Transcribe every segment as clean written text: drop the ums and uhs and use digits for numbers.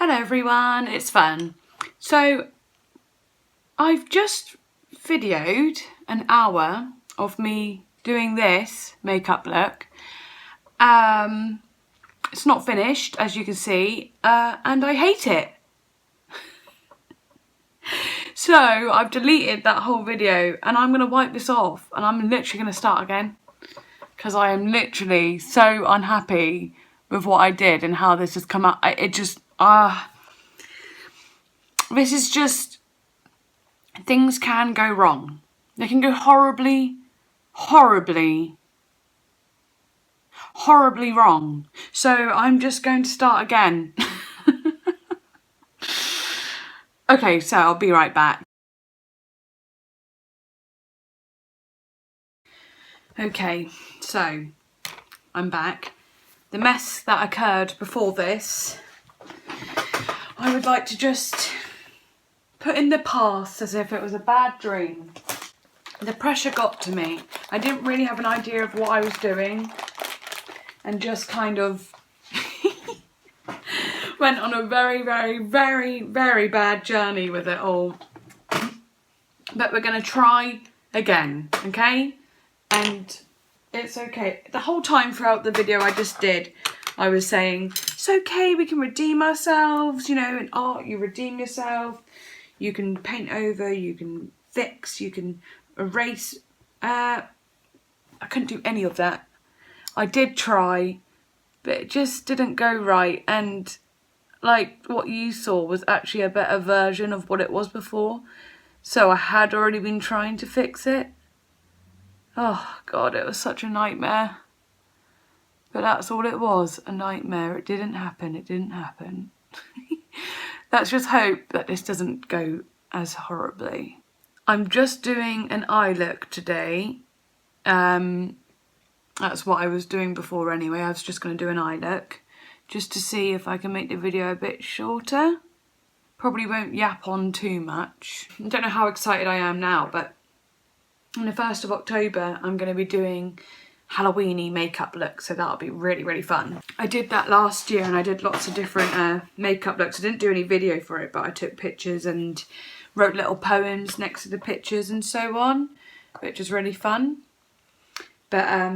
Hello everyone, it's Fun. So I've just videoed an hour of me doing this makeup look. It's not finished, as you can see, and I hate it. So I've deleted that whole video and I'm going to wipe this off and I'm literally going to start again because I am literally so unhappy with what I did and how this has come out. This is just, things can go wrong. They can go horribly wrong. So I'm just going to start again. Okay, so I'll be right back. Okay, so I'm back. The mess that occurred before this, I would like to just put in the past as if it was a bad dream. The pressure got to me. I didn't really have an idea of what I was doing and just kind of went on a very bad journey with it all. But we're going to try again, okay? And it's okay. The whole time throughout the video I just did, I was saying, it's okay, we can redeem ourselves, you know, in art you redeem yourself. You can paint over, you can fix, you can erase. I couldn't do any of that. I did try, but it just didn't go right. And like what you saw was actually a better version of what it was before. So I had already been trying to fix it. Oh God, it was such a nightmare. But that's all it was, a nightmare. It didn't happen, it didn't happen. Let's just hope that this doesn't go as horribly. I'm just doing an eye look today. That's what I was doing before anyway. I was just going to do an eye look just to see if I can make the video a bit shorter. Probably won't yap on too much. I don't know how excited I am now, but on the 1st of October I'm going to be doing Halloween-y makeup looks, so that'll be really fun. I did that last year and I did lots of different makeup looks. I didn't do any video for it, but I took pictures and wrote little poems next to the pictures and so on, which was really fun. But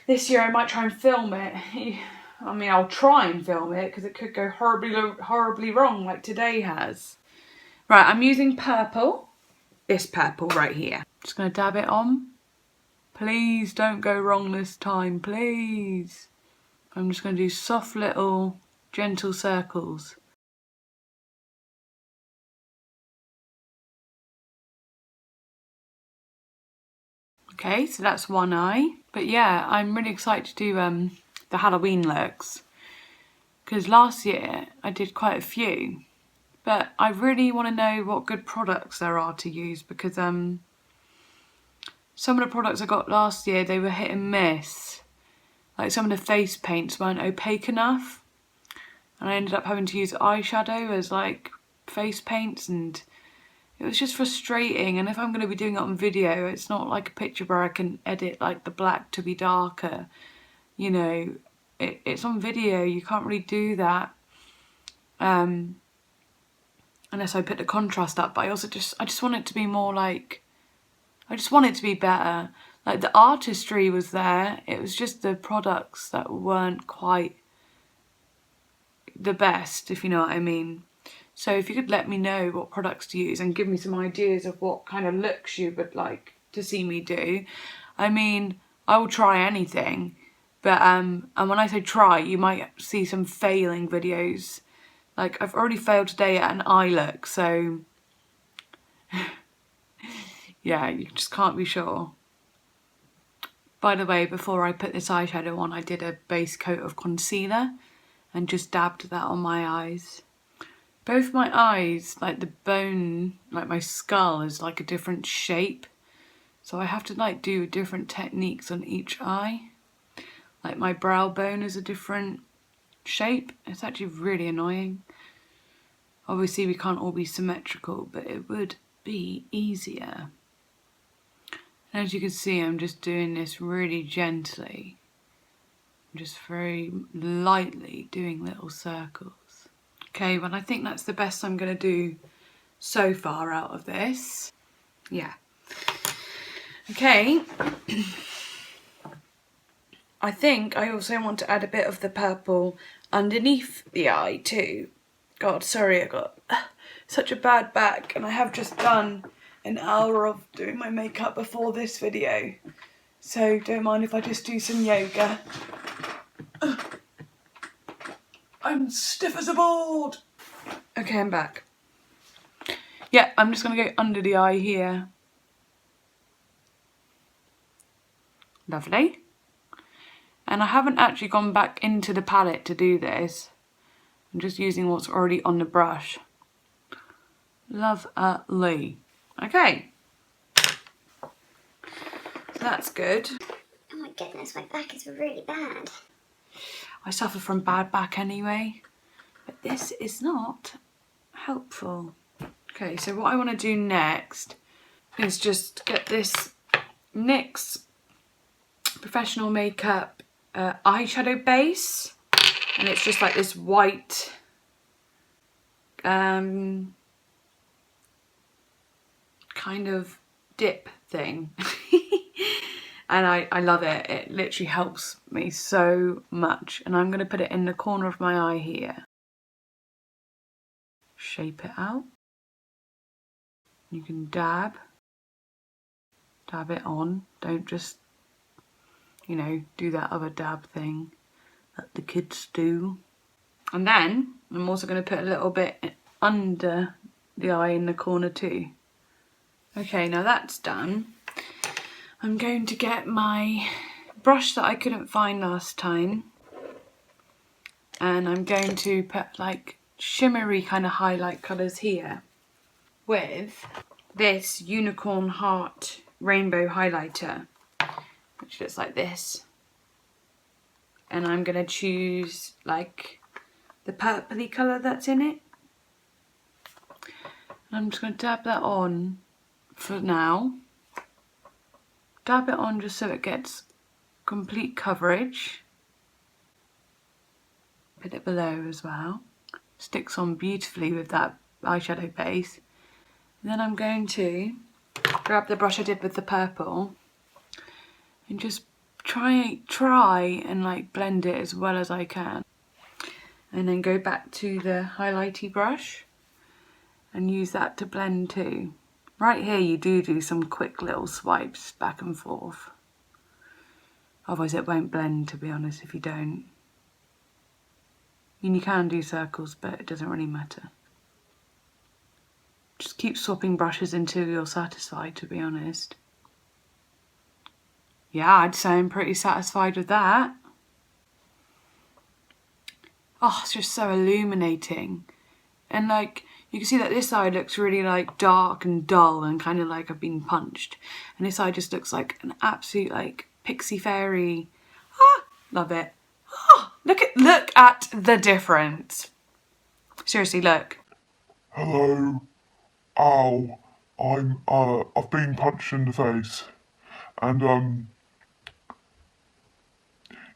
this year I might try and film it. I mean, I'll try and film it because it could go horribly wrong like today has. Right, I'm using purple. This purple right here. Just going to dab it on. Please don't go wrong this time, please. I'm just going to do soft little gentle circles. Okay, so that's one eye. But yeah, I'm really excited to do the Halloween looks. Because last year I did quite a few. But I really want to know what good products there are to use because some of the products I got last year, they were hit and miss. Like some of the face paints weren't opaque enough. And I ended up having to use eyeshadow as like face paints and it was just frustrating. And if I'm going to be doing it on video, it's not like a picture where I can edit like the black to be darker. You know, it's on video, you can't really do that. Unless I put the contrast up, but I just want it to be more like, I just want it to be better. Like the artistry was there, it was just the products that weren't quite the best, if you know what I mean. So if you could let me know what products to use and give me some ideas of what kind of looks you would like to see me do. I mean, I will try anything, but and when I say try, you might see some failing videos. Like I've already failed today at an eye look, so yeah, you just can't be sure. By the way, before I put this eyeshadow on, I did a base coat of concealer and just dabbed that on my eyes. Both my eyes, like the bone, like my skull is like a different shape. So I have to like do different techniques on each eye. Like my brow bone is a different shape. It's actually really annoying. Obviously we can't all be symmetrical, but it would be easier. And as you can see, I'm just doing this really gently. I'm just very lightly doing little circles. Okay, well I think that's the best I'm going to do so far out of this. Yeah. Okay. I think I also want to add a bit of the purple underneath the eye too. God, sorry, I got such a bad back and I have just done an hour of doing my makeup before this video. So don't mind if I just do some yoga. I'm stiff as a board. Okay, I'm back. Yeah, I'm just going to go under the eye here. Lovely. And I haven't actually gone back into the palette to do this. I'm just using what's already on the brush. Lovely. Okay. So that's good. Oh my goodness, my back is really bad. I suffer from bad back anyway, but this is not helpful. Okay, so what I want to do next is just get this NYX Professional Makeup eyeshadow base, and it's just like this white kind of dip thing. And I love it. It literally helps me so much. And I'm going to put it in the corner of my eye here. Shape it out. You can dab it on. Don't just, you know, do that other dab thing that the kids do. And then I'm also going to put a little bit under the eye in the corner too. Okay, now that's done. I'm going to get my brush that I couldn't find last time, and I'm going to put like shimmery kind of highlight colours here with this Unicorn Heart Rainbow Highlighter, which looks like this. And I'm going to choose like the purpley colour that's in it. And I'm just going to dab that on for now. Dab it on just so it gets complete coverage. Put it below as well. Sticks on beautifully with that eyeshadow base. And then I'm going to grab the brush I did with the purple and just try and like blend it as well as I can. And then go back to the highlighty brush and use that to blend too. Right here you do some quick little swipes back and forth. Otherwise it won't blend, to be honest, if you don't. I mean, you can do circles, but it doesn't really matter. Just keep swapping brushes until you're satisfied, to be honest. Yeah, I'd say I'm pretty satisfied with that. Oh, it's just so illuminating. And like, you can see that this side looks really like dark and dull and kind of like I've been punched. And this side just looks like an absolute like pixie fairy. Ah, love it. Oh, look at the difference. Seriously, look. Hello. Ow. I've been punched in the face. And,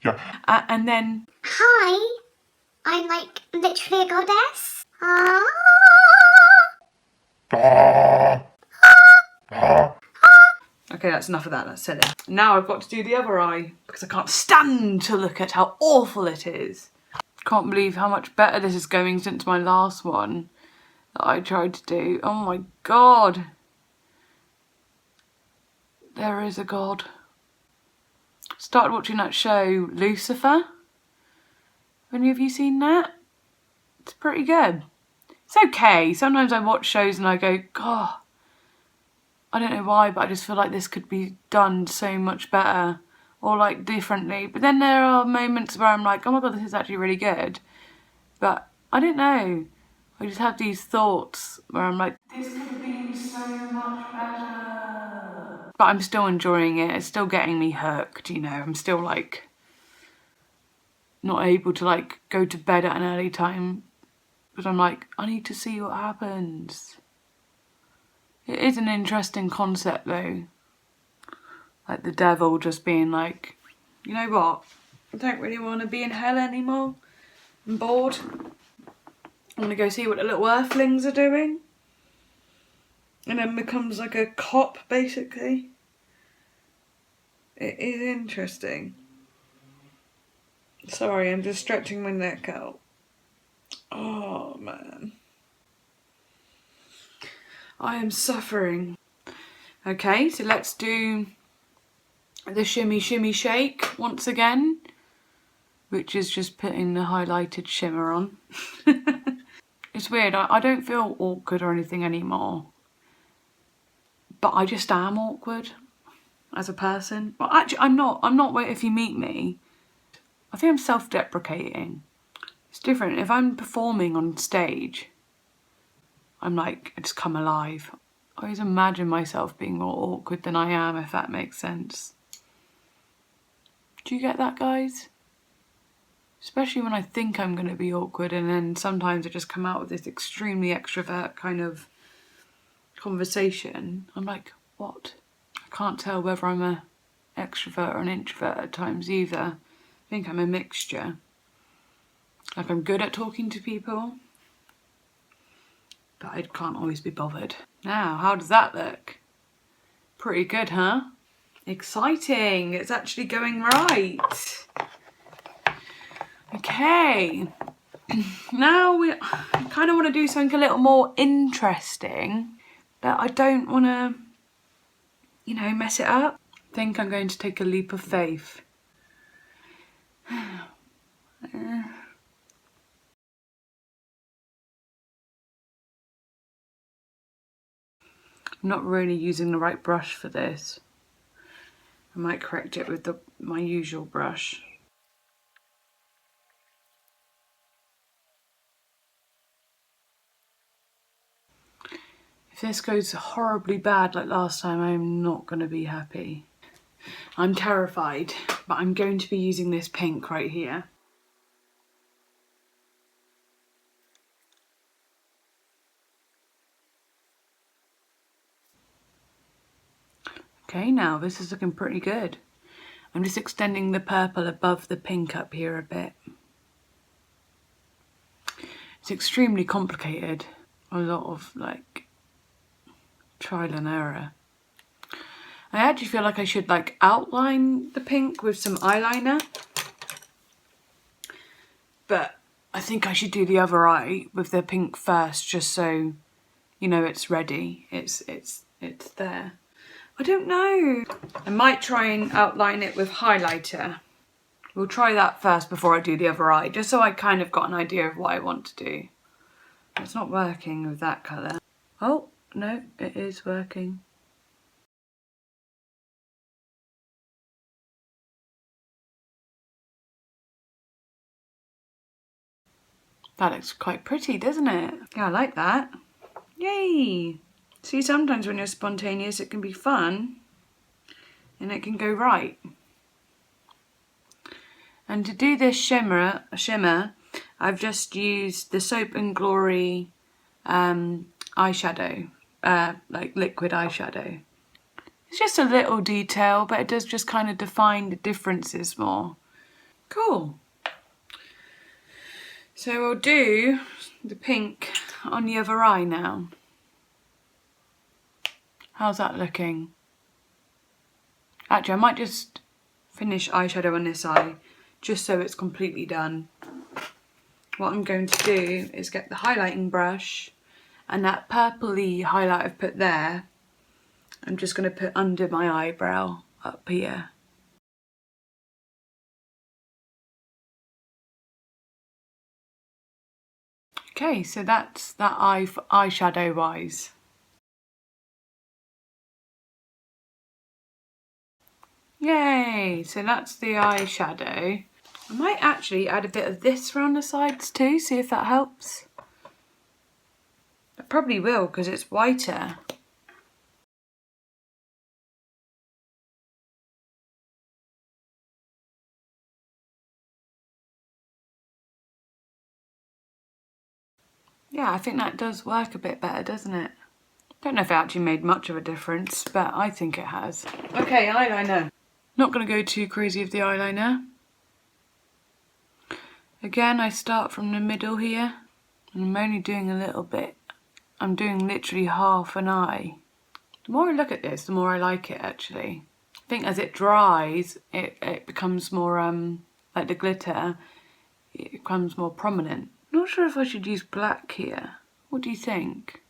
yeah. And then... Hi. I'm like literally a goddess. Ah. Ah. Ah. Okay, that's enough of that, that's silly. Now I've got to do the other eye because I can't stand to look at how awful it is. Can't believe how much better this is going since my last one that I tried to do. Oh my god. There is a god. Started watching that show Lucifer. Have any of you seen that? It's pretty good. It's okay. Sometimes I watch shows and I go, God, I don't know why, but I just feel like this could be done so much better or like differently. But then there are moments where I'm like, oh my god, this is actually really good. But I don't know. I just have these thoughts where I'm like, this could have been so much better. But I'm still enjoying it. It's still getting me hooked, you know. I'm still like not able to like go to bed at an early time because I'm like, I need to see what happens. It is an interesting concept though. Like the devil just being like, you know what? I don't really want to be in hell anymore. I'm bored. I want to go see what the little earthlings are doing. And then becomes like a cop, basically. It is interesting. Sorry, I'm just stretching my neck out. Oh, man. I am suffering. Okay, so let's do the shimmy shimmy shake once again, which is just putting the highlighted shimmer on. It's weird, I don't feel awkward or anything anymore, but I just am awkward as a person. Well, actually, I'm not if you meet me. I think I'm self-deprecating. It's different. If I'm performing on stage, I'm like, I just come alive. I always imagine myself being more awkward than I am, if that makes sense. Do you get that, guys? Especially when I think I'm going to be awkward, and then sometimes I just come out with this extremely extrovert kind of conversation. I'm like, what? I can't tell whether I'm an extrovert or an introvert at times either. I think I'm a mixture. Like, I'm good at talking to people, but I can't always be bothered. Now, how does that look? Pretty good, huh? Exciting, it's actually going right. Okay, now I kind of want to do something a little more interesting, but I don't want to, you know, mess it up. I think I'm going to take a leap of faith. I'm not really using the right brush for this. I might correct it with my usual brush. If this goes horribly bad like last time, I'm not going to be happy. I'm terrified, but I'm going to be using this pink right here. Okay, now this is looking pretty good. I'm just extending the purple above the pink up here a bit. It's extremely complicated. A lot of like trial and error. I actually feel like I should like outline the pink with some eyeliner. But I think I should do the other eye with the pink first, just so you know it's ready. It's there. I don't know. I might try and outline it with highlighter. We'll try that first before I do the other eye, just so I kind of got an idea of what I want to do. It's not working with that colour. Oh, no, it is working. That looks quite pretty, doesn't it? Yeah, I like that. Yay! See, sometimes when you're spontaneous, it can be fun and it can go right. And to do this shimmer, I've just used the Soap and Glory eyeshadow, like liquid eyeshadow. It's just a little detail, but it does just kind of define the differences more. Cool. So we'll do the pink on the other eye now. How's that looking? Actually, I might just finish eyeshadow on this eye, just so it's completely done. What I'm going to do is get the highlighting brush, and that purpley highlight I've put there, I'm just going to put under my eyebrow up here. Okay, so that's that eye for eyeshadow wise. Yay, so that's the eyeshadow. I might actually add a bit of this around the sides too, see if that helps. It probably will because it's whiter. Yeah, I think that does work a bit better, doesn't it? Don't know if it actually made much of a difference, but I think it has. Okay, eyeliner. Not going to go too crazy with the eyeliner. Again, I start from the middle here, and I'm only doing a little bit. I'm doing literally half an eye. The more I look at this, the more I like it actually. I think as it dries, it becomes more, like the glitter, it becomes more prominent. Not sure if I should use black here. What do you think?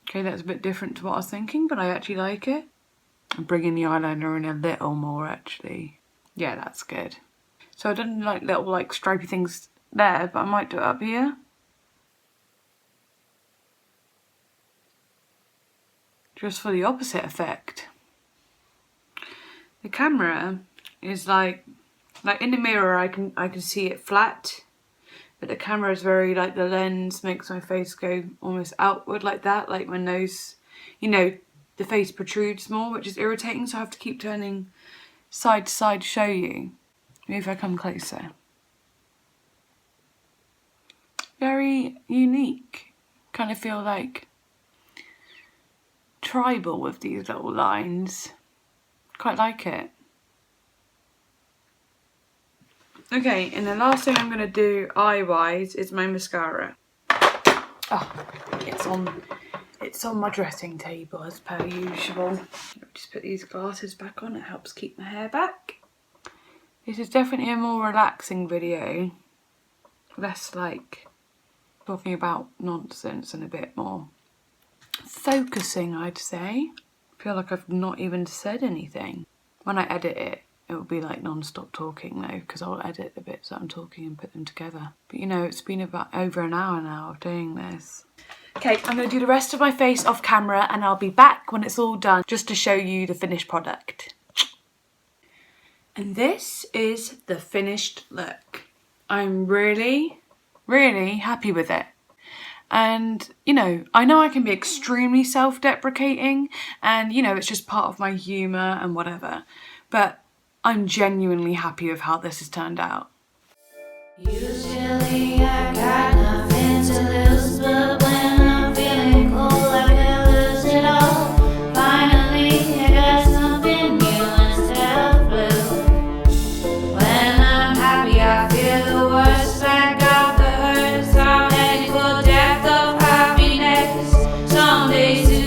Okay, that's a bit different to what I was thinking, but I actually like it. I'm bringing the eyeliner in a little more actually. Yeah, that's good. So I done like little like stripy things there, but I might do it up here. Just for the opposite effect. The camera is like in the mirror I can see it flat, but the camera is very like, the lens makes my face go almost outward like that, like my nose, you know, the face protrudes more, which is irritating, so I have to keep turning side to side to show you. Maybe if I come closer. Very unique. Kind of feel like tribal with these little lines. Quite like it. Okay, and the last thing I'm going to do eye-wise is my mascara. Oh, it's on my dressing table as per usual. Just put these glasses back on, it helps keep my hair back. This is definitely a more relaxing video. Less like talking about nonsense and a bit more focusing, I'd say. I feel like I've not even said anything. When I edit it, it will be like non-stop talking though, because I'll edit the bits that I'm talking and put them together. But you know, it's been about over an hour now of doing this. Okay, I'm going to do the rest of my face off camera and I'll be back when it's all done just to show you the finished product. And this is the finished look. I'm really, really happy with it. And, you know I can be extremely self-deprecating and, you know, it's just part of my humour and whatever. But I'm genuinely happy with how this has turned out. Usually I got nothing to lose, but when I'm feeling cool I can lose it all. Finally I got something new instead of blue. When I'm happy I feel the worst, I got the hurt, some equal depth of happiness someday too.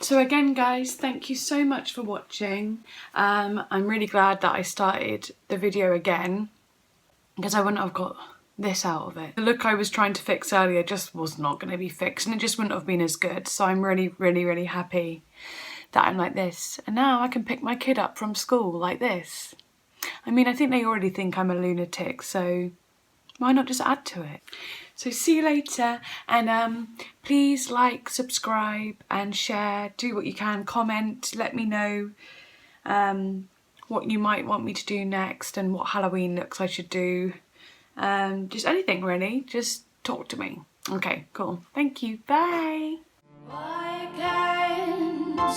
So again guys, thank you so much for watching. I'm really glad that I started the video again because I wouldn't have got this out of it. The look I was trying to fix earlier just was not going to be fixed and it just wouldn't have been as good. So I'm really, really, really happy that I'm like this. And now I can pick my kid up from school like this. I mean, I think they already think I'm a lunatic, so why not just add to it? So see you later, and please like, subscribe and share, do what you can, comment, let me know what you might want me to do next and what Halloween looks I should do. Just anything really, just talk to me. Okay, cool, thank you, bye. Why can't I